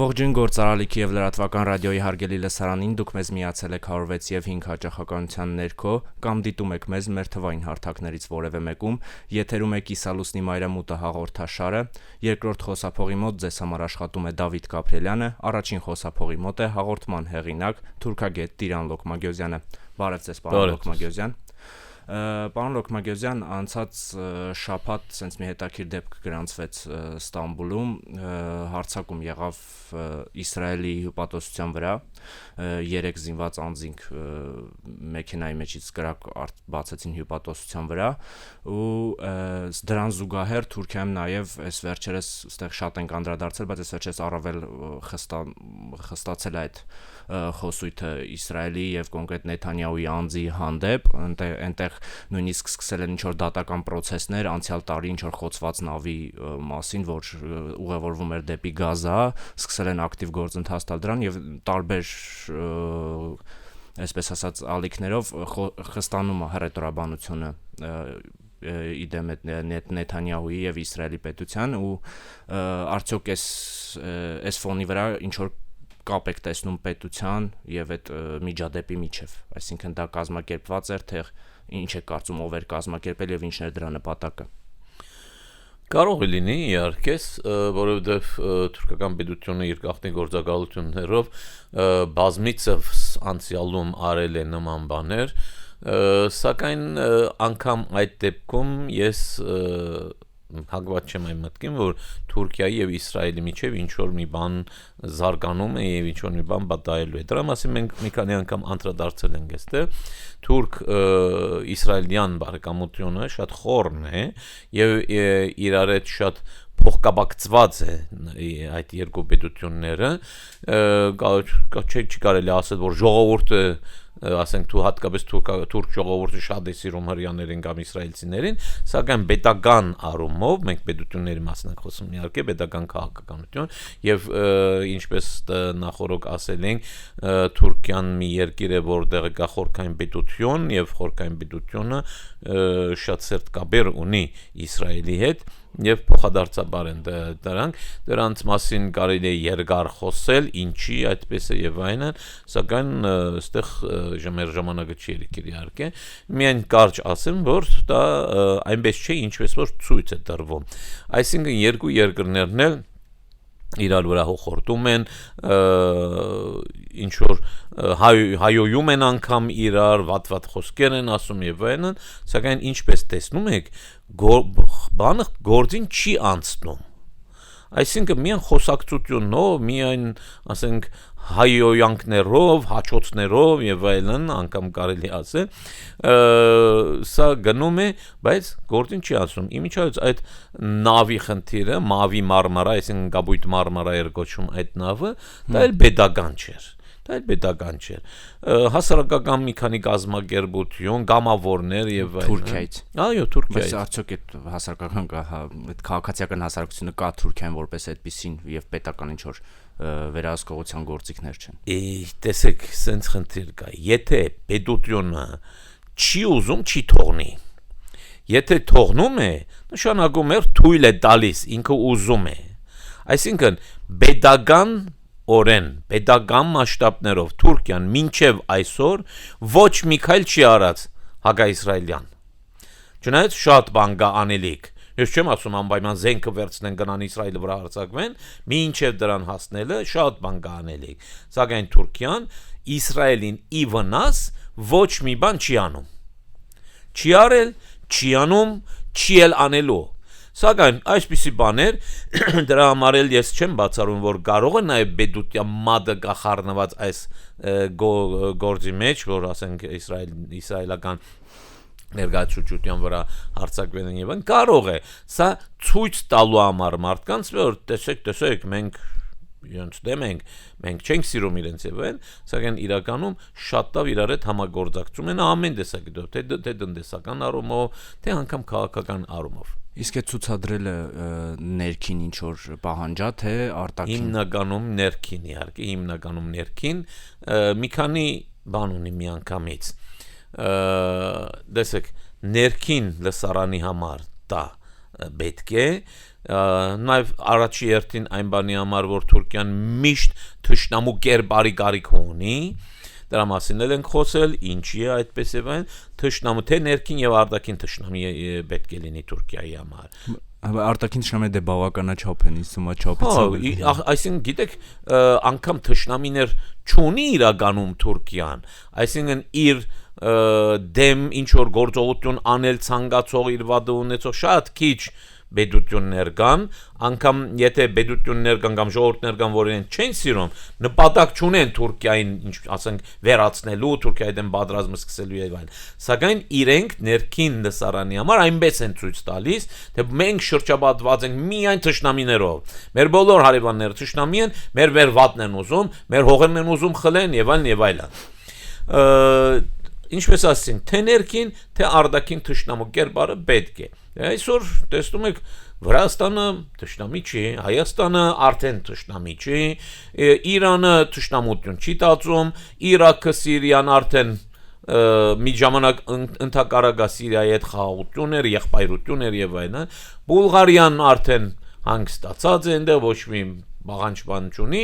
Ողջույն գործարալիքի եւ լրատվական ռադիոյի հարգելի լսարանին, դուք մեզ միացել եք 106 եւ 5 հաճախականության ներքո կամ դիտում եք մեզ մեր թվային հարթակներից որևէ մեկում, եթերում է Կիսալուսնի մայրամուտը հաղորդաշարը, երկրորդ խոսափողի մոտ ձեզ համար աշխատում է Դավիթ Գաբրելյանը, առաջին խոսափողի մոտ է հաղորդման հեղինակ թուրքագետ Տիրան Լոկմագյոզյանը։ Բարև ձեզ, պարոն Լոկմագյոզյան։ Պարոն Լոկմագյոզյան, անցած շաբաթ սենց մի հետաքրքիր դեպք գրանցվեց Ստամբուլում, հարձակում եղավ Իսրայելի հյուպատոսության վրա, 3 զինված անձինք մեքենայի մեջից կրակ բացեցին հյուպատոսության վրա ու դրան զուգահեռ Թուրքիայում նաև այս վերջերս այստեղ շատ ենք անդրադարձել, բայց այս վերջերս առավել խստացել է այդ խոսույթը Իսրայելի եւ կոնկրետ Նեթանյահուի անձի հանդեպ, այնտեղ նույնիսկ սկսել են ինչ-որ դատական պրոցեսներ անցյալ տարի ինչ-որ խոցված նավի մասին, որ ուղևորվում էր դեպի Գազա, սկսել են ակտիվ գործընթաց տալ դրան եւ տարբեր այսպես ասած ալիքներով խստանում է հռետորաբանությունը իդեմ Նեթանյահուի եւ Իսրայելի պետության ու արդյոք այս ֆոնի վրա ինչ որ կապ եք տեսնում պետության եւ այդ միջադեպի միջև, այսինքն դա կազմակերպված էր թե ինչ է կարծում ով էր կազմակերպել եւ ինչն էր դրա նպատակը։ Կարող է լինի իհարկե, որովհետեւ թուրքական պետությունը իր գաղտնի գործակալություններով բազմիցս անցյալում արել է նման բաներ, սակայն անգամ այդ դեպքում ես հակված չեմ այն մտքին, որ Թուրքիայի եւ Իսրայելի միջև ինչ որ մի բան զարգանում է եւ ինչ որ մի բան պատահելու է։ Դրա մասին մենք մի քանի անգամ անդրադարձել ենք այստեղ։ Թուրք-իսրայելյան բարեկամությունը շատ խորն է եւ իրար հետ շատ փոխկապակցված է այդ երկու պետությունները, չի կարելի ասել, որ ժողովուրդը ասենք თუ հատկապես թուրք ժողովուրդը շատ է սիրում հрьяաներին կամ իսրայելցիներին, սակայն պետական առումով մենք պետությունների մասին ենք խոսում, իհարկե պետական քաղաքականություն եւ ինչպես նախորդ ասել ենք, Թուրքիան մի երկիր է, որտեղ կա խորքային պետություն եւ խորքային պետությունը շատ սերտ կապեր ունի Իսրայելի հետ եւ փոխադարձաբար են դրանց մասին կարելի է երկար խոսել, ինչի այդպես է եւ այնն, սակայն այստեղ մեր ժամանակը չի եկել իհարկե, միայն կարճ ասեմ, որ դա այնպես չէ, ինչպես որ ցույց է տրվում, այսինքն երկու երկրներն էլ իրար վրա հոխորտում են, ինչ որ հայոյում են անգամ իրար, վատ խոսքեր են ասում եւ այլն, սակայն ինչպես տեսնում եք, բանը գործին չի անցնում։ Այսինքն միայն խոսակցությունով, միայն ասենք հայոյանքներով, հաճոցներով եւ այլն անգամ կարելի ասել, սա գնում է, բայց գործին չի անցնում։ Իմիջիայլոց այդ նավի խնդիրը, Մավի Մարմարա, այսինքն Գաբույտ Մարմարա էր կոչվում այդ նավը, դա էլ պետական չէր։ Դա էլ պետական չէր։ Հասարակական մի քանի կազմակերպություն, գամավորներ եւ այլն։ Թուրքիայից։ Այո, Թուրքիայից։ Բայց արդյոք այդ հասարակական այդ քաղաքացիական հասարակությունը կա Թուրքիայում որպես այդպեսին եւ պետական ինչ որ վերահսկողության գործիքներ չեն։ Տեսեք, սենց խնդիր կա։ Եթե պետությունը չի ուզում, չի թողնի։ Եթե թողնում է, նշանակում է թույլ է տալիս, ինքը ուզում է։ Այսինքն պետական օրեն, պետական մասշտաբներով Թուրքիան մինչև այսօր ոչ մի քայլ չի արած հակաիսրայելյան։ Չնայած շատ բան կա անելիք։ Ես չեմ ասում անպայման զենքը վերցնեն գնան Իսրայելի վրա հարձակվեն, մինչև դրան հասնելը շատ բան կա անելիք։ Սակայն Թուրքիան Իսրայելին ի վնաս ոչ մի բան չի անում։ Չի արել, չի անում, չի էլ անելու։ Սակայն այսպիսի բաներ դրա համար էլ ես չեմ բացառում, որ կարող է նաև պետության մատը կախառնված այս գործի մեջ, որ ասենք իսրայելական ներկայացության վրա հարձակվեն եւ այն կարող է, սա ցույց տալու համար մարդկանց, որ տեսեք, մենք իրենց դեմ ենք, մենք չենք սիրում իրենց եւ այն, սակայն իրականում շատ լավ իրար հետ համագործակցում են ամեն տեսակետով, թե տնտեսական առումով, թե անգամ քաղաքական առումով։ Իսկ այդ ցուցադրելը ներքին ինչ որ պահանջա թե արտաքին։ Հիմնականում ներքին իհարկե, հիմնականում ներքին, մի քանի բան ունի միանգամից։ Տեսեք, ներքին լսարանի համար դա պետք է նաև առաջի երթին այն բանի համար որ Թուրքիան միշտ թշնամու կերպարի կարիք ունի դրա մասին են խոսել ինչի է այդպես եւ այն թշնամու թե ներքին եւ արտաքին թշնամի պետք է լինի Թուրքիայի համար արտաքին թշնամի դե բավականաչափ են իսումա չափից այսինքն գիտեք անգամ թշնամիներ չունի իրականում Թուրքիան այսինքն իր դեմ ինչ որ գործողություն անել ցանկացող իր վադը ունեցող շատ քիչ բեդություններ կան անգամ եթե բեդություններ կան կամ ժողովուրդներ կան որ իրեն չեն սիրում նպատակ չունեն Թուրքիային ինչ ասենք վերացնելու Թուրքիայի դեմ պատերազմը սկսելու եւ այլն սակայն իրենք ներքին լսարանի համար այնպես են ցույց տալիս թե մենք շրջապատված ենք միայն թշնամիներով մեր բոլոր հարևանները թշնամի են մեր վատն են ուզում մեր հողերն են ուզում խլեն եւ այլն ինչպես ասենք թե ներքին թե արտաքին թշնամու կերպարը պետք է այսօր տեսնում եք Վրաստանը թշնամի չի Հայաստանը արդեն թշնամի չի Իրանը թշնամություն չի տածում Իրաքը Սիրիան արդեն մի ժամանակ ընդհակառակը Սիրիայի հետ խաղաղություն էր եղբայրություն էր եւ այլն Բուլղարիան արդեն հանգստացած է այնտեղ ոչ մի բաղանջբան չունի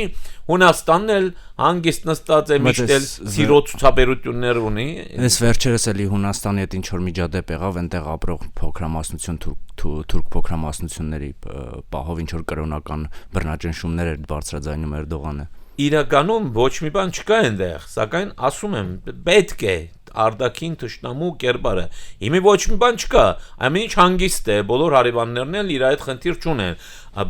Հունաստանն էլ հանգիստ նստած է միշտ էլ սիրո ցուցաբերություններ ունի Այս վերջերս էլի Հունաստանի հետ ինչ որ միջադեպ եղավ այնտեղ ապրող փոքրամասնություն թուրք փոքրամասնությունների պահով ինչ որ կրոնական բռնաճնշումներ էր բարձրաձայնում Էրդողանը Իրականում ոչ մի բան չկա այնտեղ սակայն ասում եմ պետք է արտաքին թշնամու կերպարը հիմի ոչ մի բան չկա ամեն ինչ հանգիստ է բոլոր հարևաններն էլ իր այդ խնդիր չունեն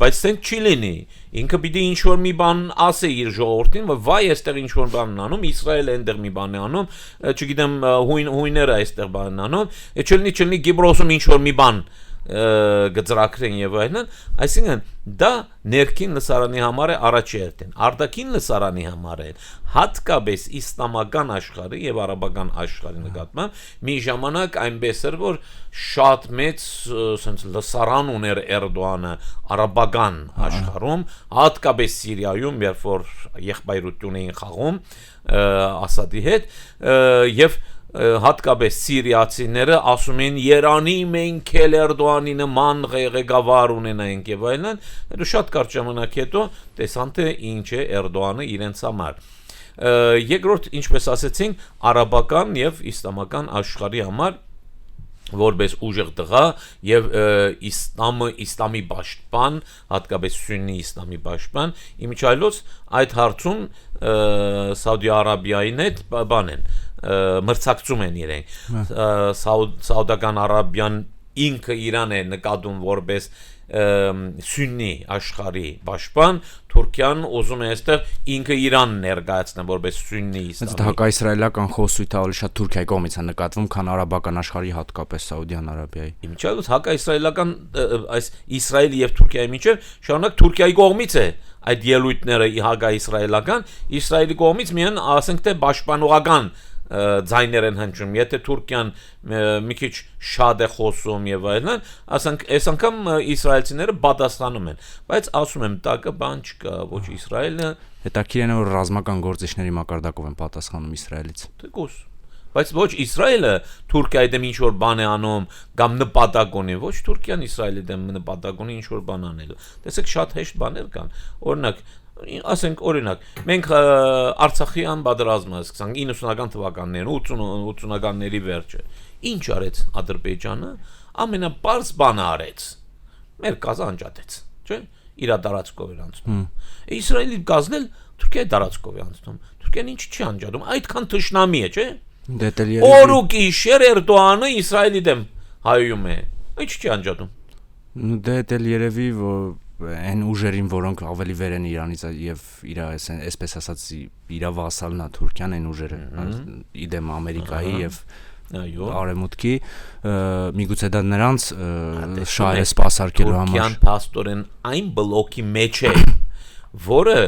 բայց ցենց չի լինի ինքը պիտի ինչ որ մի բան ասե իր ժողովրդին որ վայ այստեղ ինչ որ բան անում Իսրայելը այնտեղ մի բան է անում չգիտեմ հույները այստեղ բան անում չլինի Գիբրոսում ինչ որ մի բան գծրակրեն եւ այլն այսինքն դա ներքին լսարանի համար է առաջերտին արտաքին լսարանի համար է հատկապես իսլամական աշխարհի եւ արաբական աշխարհի նկատմամբ մի ժամանակ այնպես էր որ շատ մեծ sense լսարան ուներ Էրդողանը արաբական աշխարհում հատկապես Սիրիայում երբ որ եղբայրություն էին խաղում Ասադի հետ եւ հատկապես սիրիացիները ասում են Երանի մենք էլ Էրդողանի նման ղեկավար ունենանք եւ այլն դու շատ կարճ ժամանակ հետո տեսան թե ինչ է Էրդողանը իրենց համար երկրորդ ինչպես ասեցինք արաբական եւ իսլամական աշխարհի համար որպես ուժեղ տղա եւ իսլամի պաշտպան հատկապես սուննի իսլամի պաշտպան իմիջայլոց այդ հարցում Սաուդի Արաբիային հետ բան են մրցակցում են իրենք Սաուդական Արաբիան ինքը Իրան է նկատում որպես սուննի աշխարհի պաշտպան Թուրքիան ուզում է այստեղ ինքը Իրան ներկայացնել որպես սուննի իսլամի հակաիսրայելական խոսույթը ավելի շատ Թուրքիայի կողմից է նկատվում քան արաբական աշխարհի հատկապես Սաուդյան Արաբիայի Իմիջիայլոց հակաիսրայելական այս Իսրայելի եւ Թուրքիայի միջեւ շարունակ Թուրքիայի կողմից է այդ ելույթները հակաիսրայելական Իսրայելի կողմից միայն ասենք թե պաշտպանողական ձայներ են հնչում եթե Թուրքիան մի քիչ շատ է խոսում եւ այլն ասենք այս անգամ իսրայելցիները պատասխանում են բայց ասում եմ տակը բան չկա ոչ Իսրայելը հետաքրքիր է որ ռազմական գործիչների մակարդակով են պատասխանում Իսրայելից թեկուզ բայց ոչ Իսրայելը Թուրքիայի դեմ ինչ որ բան է անում կամ նպատակ ունի ոչ Թուրքիան Իսրայելի դեմ նպատակ ունի ինչ որ բան անելու տեսեք շատ հեշտ բաներ կան օրինակ ասենք օրինակ մենք Արցախյան պատերազմը սկսանք 90-ական թվականներին 80-ականների վերջը ինչ արեց Ադրբեջանը ամենապարզ բանը արեց մեր գազը անջատեց չէ իր տարածքով էր անցնում Իսրայելի գազն էլ Թուրքիայի տարածքով է անցնում Թուրքիան ինչ չի անջատում այդքան թշնամի է չէ օրուկի շեր Էրդողանը Իսրայելի դեմ հայում է ինչ չի անջատում դե դել երևի որ այն ուժերին որոնք ավելի վեր են Իրանից եւ իր այսպես ասած իր վասալն է Թուրքիան այն ուժերը իդեմ Ամերիկայի եւ արևմուտքի միգուցե դա նրանց շահը սպասարկելու համար Թուրքիան փաստորեն այն բլոկի մեջ է որը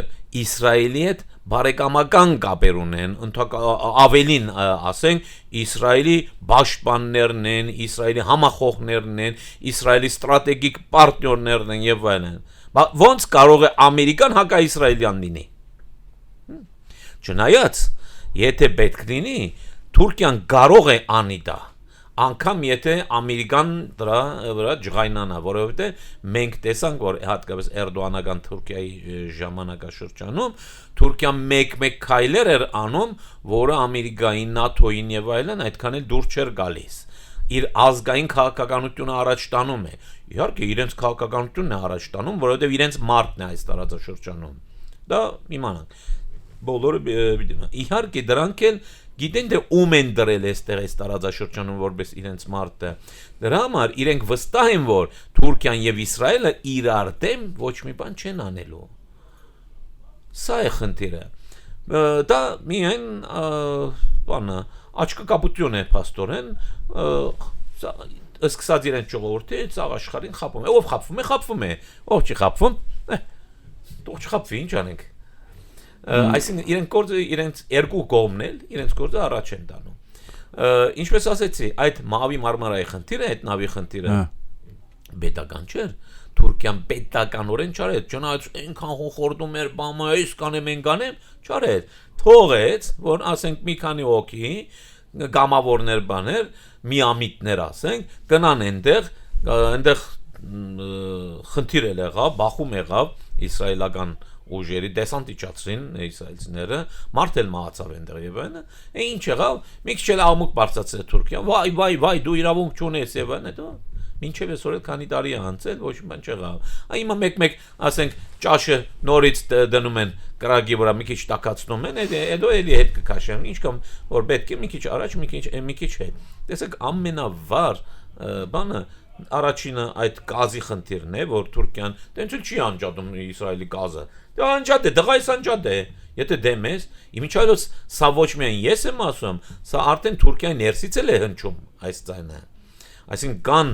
Իսրայելի հետ բարեկամական կապեր ունեն ավելին ասենք Իսրայելի պաշտպաններն են Իսրայելի համախոհներն են Իսրայելի ստրատեգիկ պարտներներն են եւ այլն ոնց կարող է Ամերիկան հակաիսրայելյան լինի չնայած եթե պետք լինի Թուրքիան կարող է անի դա անգամ եթե ամերիկան դրա վրա ջղայնանա, որովհետեւ մենք տեսանք, որ հատկապես Էրդոանական Թուրքիայի ժամանակաշրջանում Թուրքիան մեկ քայլեր էր անում, որը Ամերիկային, ՆԱԹՕ-ին եւ այլն այդքան էլ դուր չէր գալիս։ Իր ազգային քաղաքականությունը առաջ տանում է։ Իհարկե, իրենց քաղաքականությունն է առաջ տանում, որովհետեւ իրենց մարդն է այս տարածաշրջանում։ Դա իմանանք։ Բոլորը իհարկե դրանք էլ գիտեն թե ում են դրել այստեղ այս տարածաշրջանում որպես իրենց մարդը։ Դրա համար իրենք վստահ են, որ Թուրքիան եւ Իսրայելը իրար դեմ ոչ մի բան չեն անելու։ Սա է խնդիրը։ Դա միայն բանը աչքակապություն է փաստորեն, սկսած իրենց ժողովրդից աշխարհին խափում է։ Ով խափվում է, ով չի խափվում, թող չխափվի, ինչ անենք։ Այսինքն իրենց երկու կողմն էլ իրենց գործը առաջ են տանում։ Ինչպես ասեցի, այդ Մահավի Մարմարայի խնդիրը, այդ նավի խնդիրը պետական չէր։ Թուրքիան պետականորեն չարեց, չնայած այնքան խորտում էր, բամը, այս կանեմ, այն կանեմ, չարեց։ Թողեց, որ ասենք մի քանի օքի գամավորներ բաներ, միամիտներ ասենք, գնան այնտեղ խնդիր եղավ, բախում եղավ իսրայելական ուժերի դեսանտ իջացրին իսրայելցիները, մարդ էլ մահացավ այնտեղ եւ այլն, ինչ եղավ, մի քիչ էլ աղմուկ բարձրացրեց Թուրքիան, վայ, դու իրավունք չունես եւ այլն, հետո մինչեւ այսօր էլ քանի տարի է անցել, ոչ մի բան չեղավ։ Հիմա մեկ ասենք ճաշը նորից դնում են կրակի վրա, մի քիչ տակացնում են, հետո էլի հետ կքաշեն, ինչքան որ պետք է մի քիչ առաջ, մի քիչ հետ։ Տեսեք, ամենավառ բանը առաջինը այդ գազի խնդիրն է, որ Թուրքիան տենց չի անջատում Իսրայելի գազը։ Դա անջատ է, դղայս անջատ է։ Եթե դեմ ես, իմիջիայլոց սա ոչ միայն ես եմ ասում, սա արդեն Թուրքիայի ներսից էլ է հնչում այս ձայնը։ Այսինքն կան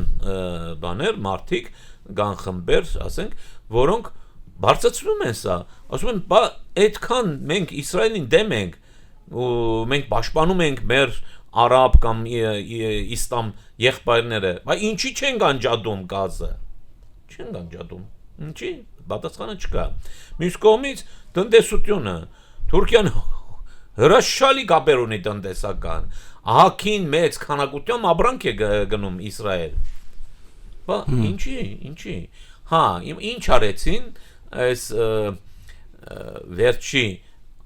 բաներ, մարդիկ, կան խմբեր, ասենք, որոնք բարձրացնում են սա, ասում են, բա այդքան մենք Իսրայելին դեմ ենք, ու մենք պաշտպանում ենք մեր արաբ կամ իսլամ եղբայրները, բայց ինչի չեն անջատում գազը։ Չեն անջատում։ Ինչի՞։ Պատասխանը չկա։ Մյուս կողմից տնտեսությունը Թուրքիան հրաշալի կապեր ունի տնտեսական։ Ահագին մեծ քանակությամբ ապրանք է գնում Իսրայել։ Բա ինչի։ Հա, ինչ արեցին այս վերջի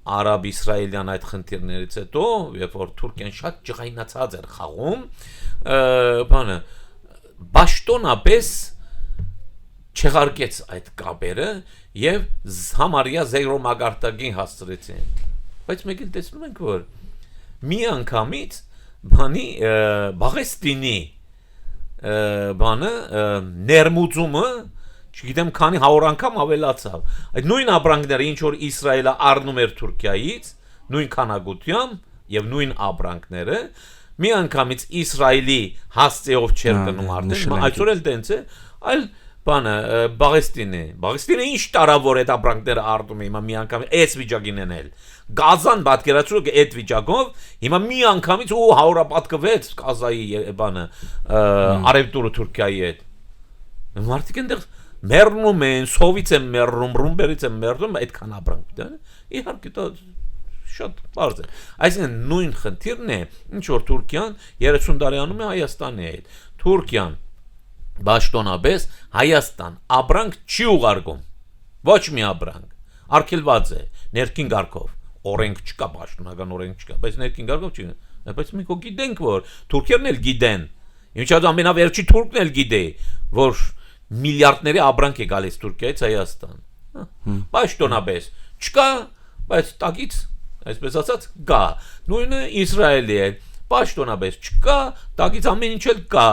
արաբ-իսրայելյան այդ խնդիրներից հետո, երբ որ Թուրքիան շատ ջղայնացած էր խաղում, բանը պաշտոնապես չեղարկեց այդ կապերը եւ համարյա զերո մագարտակին հասցրեցին։ Բայց մեկ էլ տեսնում ենք, որ մի անգամից բանի Բաղեստինի բանը ներմուծումը չգիտեմ քանի 100 անգամ ավելացավ։ Այդ նույն ապրանքները, ինչ որ Իսրայելը առնում էր Թուրքիայից, նույն քանակությամբ եւ նույն ապրանքները, մի անգամից Իսրայելի հասցեով չեր գնում արդեն, այսօր էլ տենց է, այլ բանը Բաղեստինը ինչ տարավոր այդ ապրանքները առնում է հիմա մի անգամ այս վիճակին են Գազան պատկերացրու այդ վիճակով հիմա մի անգամից ու 100-պատկվեց Գազայի բանը արևտուրը Թուրքիայի հետ։ Մարդիկ այնտեղ մեռնում են, սովից են մեռնում, ռումբերից են մեռնում, այդքան ապրանք դա իհարկե դա շատ բարձ է։ Այսինքն նույն խնդիրն է, ինչ որ Թուրքիան 30 տարի անում է Հայաստանի հետ։ Թուրքիան պաշտոնապես Հայաստան ապրանք չի ուղարկում։ Ոչ մի ապրանք։ Արգելված է ներքին գարկով։ Օրենք չկա, պաշտոնական օրենք չկա, բայց ներքին գարկով չի։ Բայց մենք գիտենք, որ թուրքերն էլ գիտեն։ Ինչա՞ ամենավերջի թուրքն էլ գիտե, որ միլիարդների ապրանք է գալիս Թուրքիայից Հայաստան։ Պաշտոնապես չկա, բայց տակից, այսպես ասած, կա։ Նույնը Իսրայելի է, պաշտոնապես չկա, տակից ամեն ինչ էլ կա։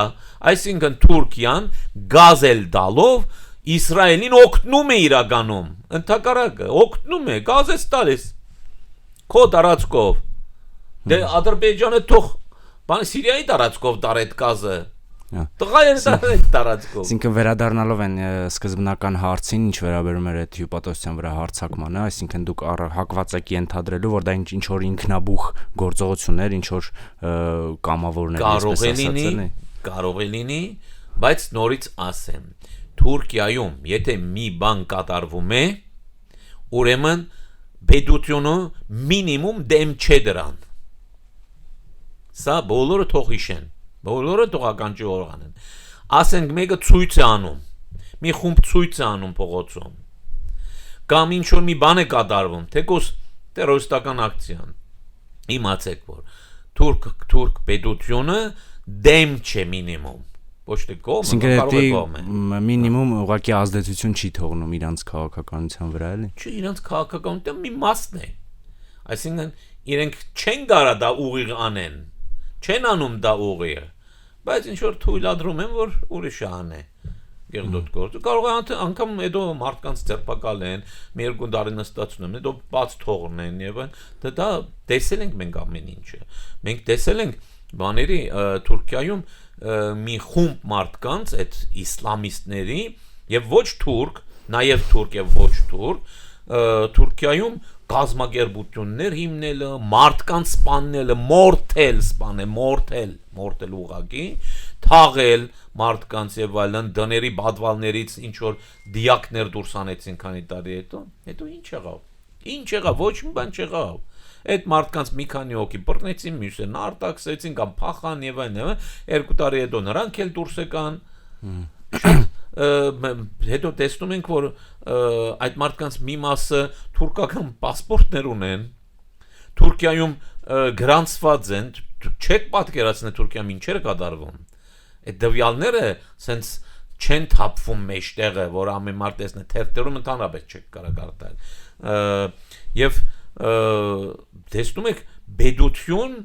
Այսինքն Թուրքիան գազ էլ դալով Իսրայելին օգնում է իրականում, ընդհակառակը օգնում է, գազ է տալիս։ Քո տարածքով։ Դե Ադրբեջանը թող բան Սիրիայի տարածքով տար այդ գազը։ Տղայր տարածքով։ Այսինքն վերադառնալով են սկզբնական հարցին, ինչ վերաբերում էր այդ հյուպատոսության վրա հարցակմանը, այսինքն դուք հակված եք ենթադրելու, որ դա ինչ որ ինքնաբուխ գործողություններ, ինչ որ կամավորներ, այսպես ասած, կարող է լինի, բայց նորից ասեմ, Թուրքիայում, եթե մի բան կատարվում է, ուրեմն պետությունը մինիմում դեմ չէ դրան։ Սա բոլորը թող հիշեն։ բոլորը տողական ժողովրդան են, ասենք մեկը ցույց է անում, մի խումբ ցույց է անում փողոցում, կամ ինչ որ մի բան է կատարվում, թեկուզ տերորիստական ակցիան, իմացեք որ թուրք պետությունը դեմ չէ մինիմում, ոչ թե կողմ, կարող է կողմ է, մինիմում ուղղակի ազդեցություն չի թողնում իրանց քաղաքականության վրա, էլի։ Չէ, իրանց քաղաքականության մի մասն է, այսինքն իրենք չեն կարա դա ուղիղ անեն, չեն անում դա ուղիղ, բայց ինչ որ թույլատրում են, որ ուրիշը անե, գեղդոտ գործը, կարող է անգամ հետո մարդկանց ձերբակալեն, մի երկու տարի նստացնում են, հետո բաց թողնեն եւ դա տեսել ենք մենք ամեն ինչը, մենք տեսել ենք բաների Թուրքիայում մի խումբ մարդկանց այդ իսլամիստների եւ ոչ թուրք, նաեւ թուրք եւ ոչ թուրք Թուրքիայում կազմակերպություններ հիմնելը, մարդկանց սպանելը, մորթել ուղղակի, թաղել մարդկանց եւ այլն, դների բադվալներից ինչ որ դիակներ դուրս անեցին քանի տարի հետո ինչ եղավ, ոչ մի բան չեղավ։ Այդ մարդկանց մի քանի հոգի բռնեցին, մյուսերն արտաքսեցին կամ փախան եւ այլն, 2 տարի հետո նրանք էլ դուրս եկան։ Հետո տեսնում ենք որ այդ մարդկանց մի մասը թուրքական պասպորտներ ունեն, Թուրքիայում գրանցված են, չեք պատկերացնել Թուրքիայում ինչեր կատարվում։ Այդ դվյալները սենց չեն թափվում մեջտեղը, որ ամեն մարդ տեսնի թերթերում ընդհանրապես չեք կարող կարտալ։ Եվ տեսնում եք բեդություն,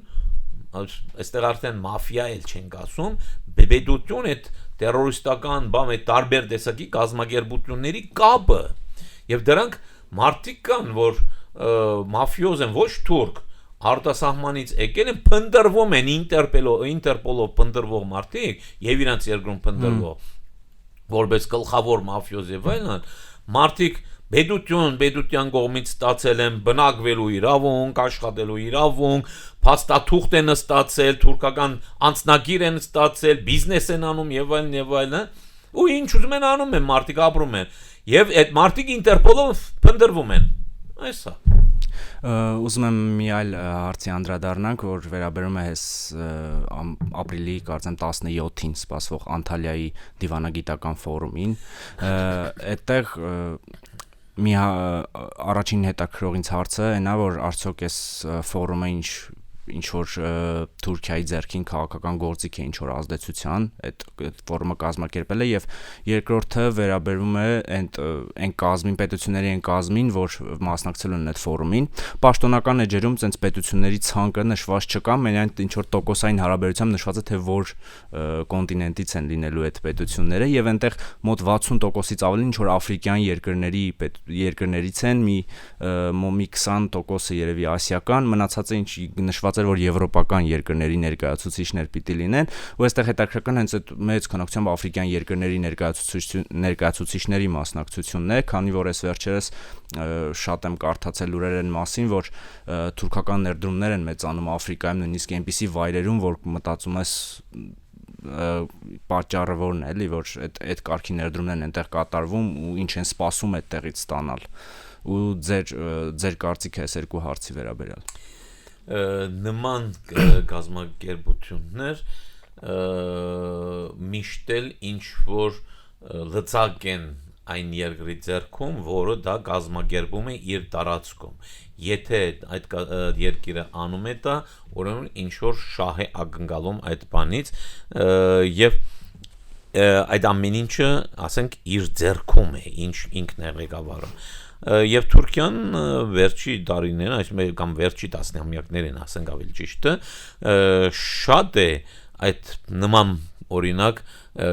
այստեղ արդեն մաֆիա էլ չենք ասում, բեդություն այդ տերորիստական բամ է տարբեր տեսակի կազմակերպությունների կապը եւ դրանք մարդիկ կան որ մաֆիոզ են ոչ թուրք արտասահմանից եկել են փնտրվում են ինտերպոլով փնտրվող մարդիկ եւ իրանց երկրում փնտրվող որպես գլխավոր մաֆիոզ եւ այլն մարդիկ բեդության կողմից ստացել են բնակվելու իրավունք, աշխատելու իրավունք, փաստաթուղթ են ստացել, թուրքական անձնագիր են ստացել, բիզնես են անում եւ այլն, ու ինչ ուզում են անում են, մարդիկ ապրում են, եւ այդ մարդիկ ինտերպոլով փնտրվում են։ Այսա։ Ուզում եմ մի այլ հարցի անդրադառնանք, որ վերաբերում է ապրիլի կարծեմ 17-ին սպասվող Անտալիայի դիվանագիտական ֆորումին, այդտեղ մի առաջին հետաքրքրող ինձ հարցը այնա որ արդյոք այս ֆորումը ինչ որ Թուրքիայի ձեռքին քաղաքական գործիք է ինչ որ ազդեցության այդ ֆորումը կազմակերպել է եւ երկրորդը վերաբերում է այն կազմին պետությունների այն կազմին որ մասնակցել են այդ ֆորումին պաշտոնական էջերում ցենց պետությունների ցանկը նշված չկա միայն ինչ որ տոկոսային հարաբերությամբ նշված է թե որ կոնտինենտից են լինելու այդ պետությունները եւ այնտեղ մոտ 60%-ից ավելի ինչ որ աֆրիկյան երկրներից են մի 20% երևի ասիական մնացածը ինչ նշված որ եվրոպական երկրների ներկայացուցիչներ պիտի լինեն ու այստեղ հետաքրքրական հենց այդ մեծ քանակությամբ աֆրիկյան երկրների ներկայացուցիչների մասնակցությունն է քանի որ այս վերջերս շատ եմ կարդացել լուրերեն մասին որ թուրքական ներդրումներ են մեծանում Աֆրիկայում նույնիսկ այնպիսի վայրերում որ մտածում ես պատճառը որն է էլի որ այդ կարգի ներդրումներն այնտեղ կատարվում ու ինչ են սպասում այդտեղից ստանալ ու ձեր կարծիքը այս երկու հարցի վերաբերյալ նման կազմակերպություններ միշտ էլ ինչ որ լծակ են այն երկրի ձեռքում, որը դա կազմակերպում է իր տարածքում։ Եթե այդ երկիրը անում է դա, ուրեմն ինչ որ շահ է ակնկալում այդ բանից եւ այդ ամեն ինչը, ասենք, իր ձեռքում է, ինքն է ղեկավարում։ Եվ Թուրքիան վերջի տարիներին, այսինքն կամ վերջի տասնամյակներին, ասենք ավելի ճիշտ է, շատ է այդ նման օրինակ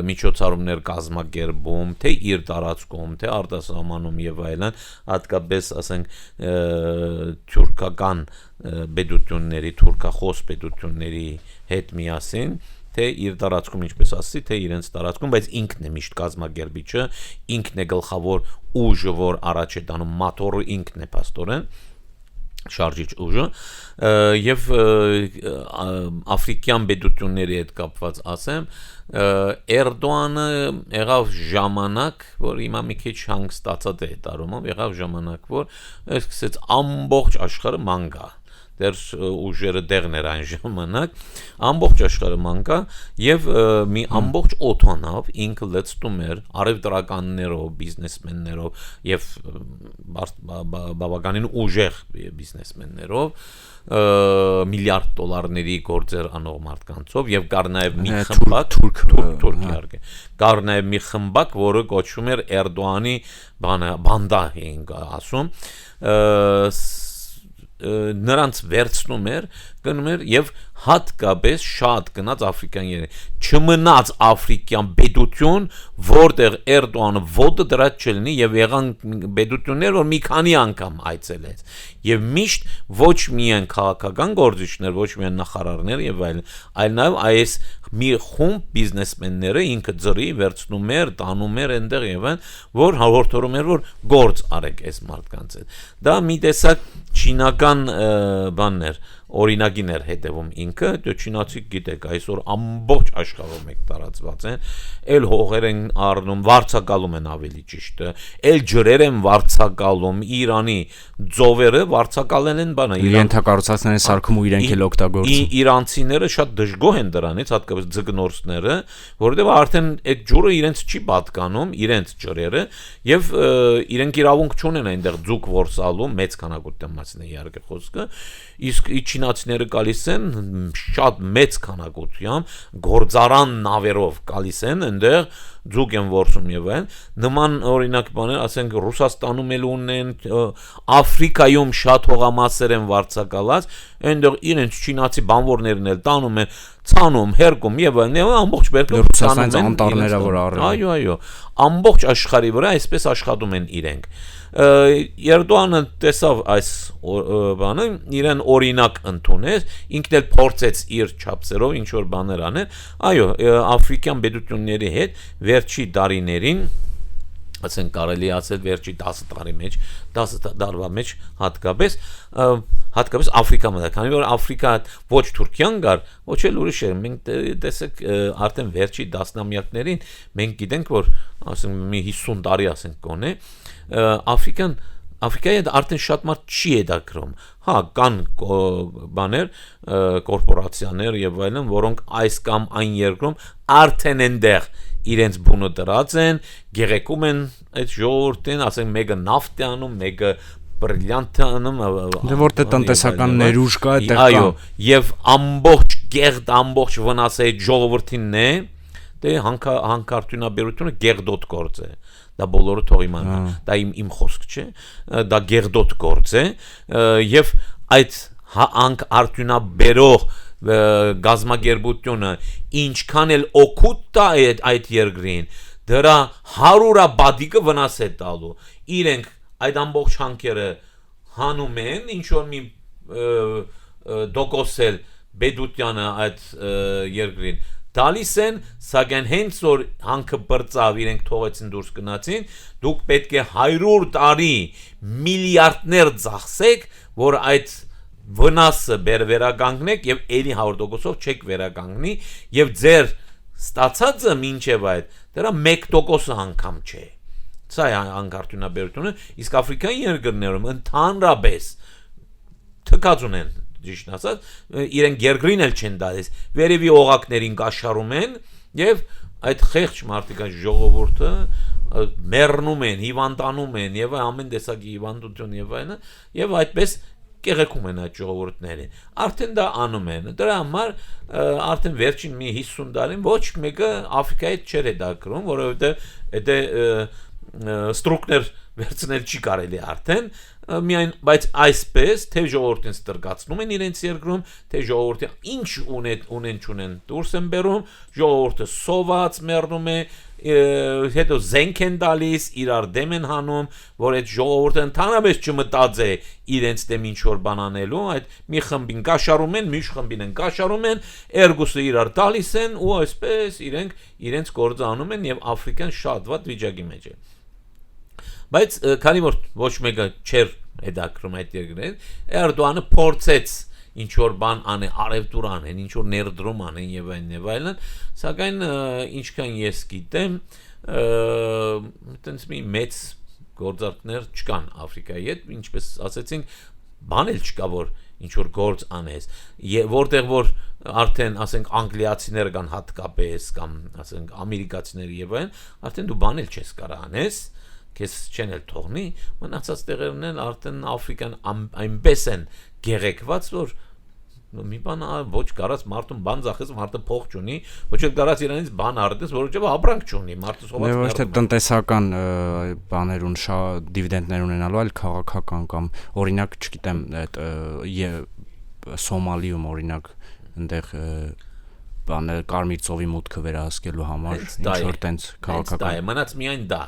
միջոցառումներ կազմակերպում, թե իր տարածքում, թե արտասահմանում եւ այլն, հատկապես ասենք թուրքական պետությունների, թուրքախոս պետությունների հետ միասին թե իր տարածքում ինչպես ասի, թե իրենց տարածքում, բայց ինքն է միշտ կազմակերպիչը, ինքն է գլխավոր ուժը, որ առաջ է տանում մոտորը ինքն է փաստորեն շարժիչ ուժը եւ աֆրիկյան պետությունների հետ կապված ասեմ Էրդողանը եղավ ժամանակ, որ հիմա մի քիչ հանգստացած է տարումով, եղավ ժամանակ, որ սկսեց ամբողջ աշխարհը ման գա դեր ուժերը դեղներ այն ժամանակ ամբողջ աշխարհը մանկա եւ մի ամբողջ օթանավ ինքը լցնում էր արևտրականներով, բիզնեսմեններով եւ բավականին ուժեղ բիզնեսմեններով միլիարդ դոլարների գործեր անող մարդկանցով եւ կար նաեւ մի խմբակ թուրք իհարկե կար նաեւ մի խմբակ որը կոչվում էր Էրդոանի բանդա ենք ասում նրանց վերցնում էր գնում էր եւ հատկապես շատ գնաց աֆրիկան չմնաց աֆրիկյան պետություն որտեղ Էրդոանը ոդը դրած չլինի եւ եղան պետություններ որ մի քանի անգամ այցելեց եւ միշտ ոչ միայն քաղաքական գործիչներ ոչ միայն նախարարներ եւ այլ նաեւ այս մի խումբ բիզնեսմենները ինքը ծրի վերցնում էր տանում էր այնտեղ եւ այն որ հաղորդում էր որ գործ արեք այս մարդկանց հետ դա մի տեսակ չինական բաններ օրինակիներ հետևում ինքը դու չինացի գիտեք այսօր ամբողջ աշխարհում եք տարածված են էլ հողեր են առնում վարձակալում են ավելի ճիշտ էլ ջրեր են վարձակալում Իրանի ծովերը վարձակալեն են բանը ենթակառուցվածքներ են սարքում ու իրենք էլ օգտագործում իրանցիները շատ դժգոհ են դրանից հատկապես ձգնորսները որովհետեւ արդեն այդ ջուրը իրենց չի պատկանում իրենց ջրերը եւ իրենք իրավունք չունեն այնտեղ ձուկ որսալու մեծ քանակությամբ մասն է իհարկե խոսքը իսկ չինացիները գալիս են շատ մեծ քանակությամբ գործարան նավերով գալիս են այնտեղ ձուկ են որսում եւ այն նման օրինակ բաներ ասենք Ռուսաստանում էլ ունեն Աֆրիկայում շատ հողամասեր են վարձակալած այնտեղ իրենց չինացի բանվորներն էլ տանում են ցանում հերկում եւ այլն ամբողջ բերկով ցանում են անտառները որ առել այո ամբողջ աշխարհի վրա այսպես աշխատում են իրենք Էրդոանը տեսավ այս բանը իրեն օրինակ ընդունեց ինքն էլ փորձեց իր չափսերով ինչ որ բաներ անել այո աֆրիկյան պետությունների հետ վերջի տարիներին ասենք կարելի ասել վերջի 10 տարի մեջ 10 տարվա մեջ հատկապես Աֆրիկա մտա քանի որ Աֆրիկա ոչ Թուրքիան գար ոչ էլ ուրիշ էր մենք տեսեք արդեն վերջի 10-ամյակներին մենք գիտենք որ ասենք մի 50 տարի ասենք կոնե Աֆրիկայի արդեն շատ մարդ չի հետաքրում հա կան բաներ կորպորացիաներ եւ այլն որոնք այս կամ այն երկրում արդեն այնտեղ իրենց բունը դրած են գեղեկում են այդ ժողովրդին ասենք մեկը նավթ է անում մեկը բրիլյանտ անում դե որտե տնտեսական ներուժ կա այդտեղ այո եւ ամբողջ գեղդ ամբողջ վնասը այդ ժողովրդինն է դե հանքարդյունաբերությունը գեղդոտ գործ է դա բոլորը թող իմանան դա իմ խոսք չէ դա գեղդոտ գործ է եւ այդ հանքարդյունաբերող գազագերբությունը ինչքան էլ օգուտ տա այդ երկրին դրա 100-ը բադիկը վնաս է տալու իրենք այդ ամբողջ հանքերը հանում են ինչ որ մի դոկոսել բեդուտյանը այդ երկրին տալիս են սակայն հենց որ հանքը բրծավ իրենք թողեցին դուրս գնացին դուք պետք է 100 տարի միլիարդներ ծախսեք որ այդ վնասը վերականգնեք եւ ելի 100%-ով չեք վերականգնի եւ ձեր ստացածը մինչեւ այդ դրա 1% անգամ չէ սա է անկարտունաբերությունը իսկ աֆրիկայի երկրներում ընդհանրապես թքած ունեն ճիշտ ասած իրենք երկրին էլ չեն դալիս վերևի օղակներին կաշառում են եւ այդ խեղճ մարդիկ ժողովուրդը մեռնում են հիվանդանում են եւ ամեն տեսակի հիվանդություն եւ այլն եւ այդպես կեղեքում են այդ ժողովուրդներին արդեն դա անում են դրա համար արդեն վերջին մի 50 տարին ոչ մեկը Աֆրիկայից չէր հետաքրում որովհետեւ դա ստրուկներ վերցնել չի կարելի արդեն միայն բայց այսպես թե ժողովրդին ստրկացնում են իրենց երկրում թե ժողովուրդը ինչ ունեն չունեն դուրս են բերում ժողովուրդը սոված մեռնում է հետո զենք են տալիս իրար դեմ են հանում որ այդ ժողովուրդը ընդհանրապես չմտածե իրենց դեմ ինչ որ բան անելու այդ մի խմբին կաշառում են մյուս խմբին են կաշառում են երկուսը իրար տալիս են ու այսպես իրենց գործը անում են եւ Աֆրիկան շատ վատ վիճակի մեջ է բայց քանի որ ոչ մեկը չէր հետաքրում այդ երկրին Էրդոանը փորձեց ինչ որ բան անեն արևտուր անեն ինչ որ ներդրում անեն եւ այլն սակայն ինչքան ես գիտեմ այտենց մի մեծ գործարքներ չկան Աֆրիկայի հետ ինչպես ասացինք բան էլ չկա, որ ինչ որ գործ անես, որտեղ որ արդեն ասենք անգլիացիները կան հատկապես կամ ասենք ամերիկացիները եւ այլն, արդեն դու բան էլ չես կարող անես, քեզ չեն էլ թողնի, մնացած տեղերն են արդեն Աֆրիկան այնպես են գեղեցված, որ մի բան ոչ կարած մարդուն բան ծախես, մարդը փող չունի, ոչ էլ կարած իրանից բան արդես, որովհետեւ ապրանք չունի, մարդը սովորած ոչ թե տնտեսական բաներ ու դիվիդենդներ ունենալու, այլ քաղաքական կամ օրինակ, չգիտեմ, այդ Սոմալիում օրինակ այնտեղ բանը Կարմիր ծովի մուտքը վերահսկելու համար ինչ որ տենց քաղաքական մնաց միայն դա,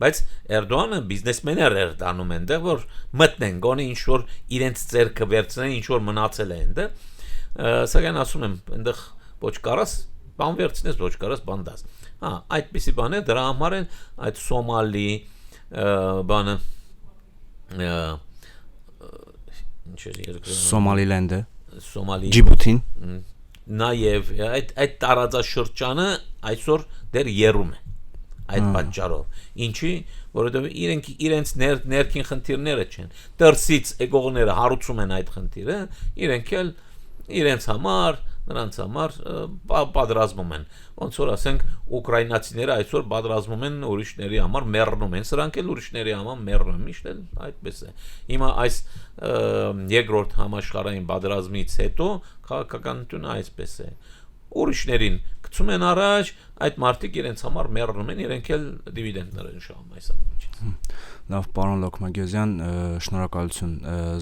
բայց Էրդողանը բիզնեսմեններ էր դառնում այնտեղ, որ մտնեն գոնե ինչ որ իրենց ձեռքը վերցնեն, ինչ որ մնացել է այնտեղ, սակայն ասում եմ, այնտեղ ոչ կարաս բան վերցնես, ոչ կարաս բան դաս, այդպիսի բաներ դրա համար են այդ Սոմալի բանը ինչ է երկրորդ Սոմալիլենդը, Ջիբութին, նաև այդ տարածաշրջանը այսօր դեռ երում է այդ պատճառով, ինչի, որովհետև իրենց ներքին խնդիրները չեն, դրսից եկողները հարուցում են այդ խնդիրը, իրենք էլ իրենց համար, նրանց համար պատրաստվում են, ոնց որ ասենք ուկրաինացիները այսօր պատրաստվում են ուրիշների համար մեռնում են, սրանք էլ ուրիշների համար մեռնում են, միշտ էլ այդպես է։ Հիմա այս երկրորդ համաշխարհային պատերազմից հետո քաղաքականությունը այսպես է։ Ուրիշներին գցում են առաջ, այդ մարդիկ իրենց համար մեռնում են, իրենք էլ դիվիդենդներ են շահում այս ամենից։ Լավ, պարոն Լոկմագյոզյան, շնորհակալություն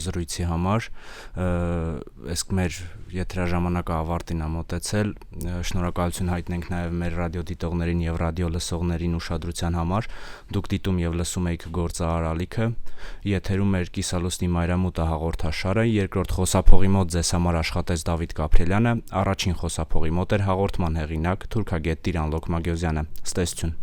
զրույցի համար, իսկ մեր եթերաժամանակը ավարտին է մոտեցել, շնորհակալություն հայտնենք նաև մեր ռադիոդիտողներին եւ ռադիո լսողներին ուշադրության համար, դուք դիտում եւ լսում եք Գործարար ալիքը, եթերում էր Կիսալուսնի մայրամուտը հաղորդաշարը, երկրորդ խոսափողի մոտ ձեզ համար աշխատեց Դավիթ Գաբրելյանը, առաջին խոսափողի մոտ էր հաղորդման հեղինակ թուրքագետ Տիրան Լոկմագյոզյանը, ստեսություն։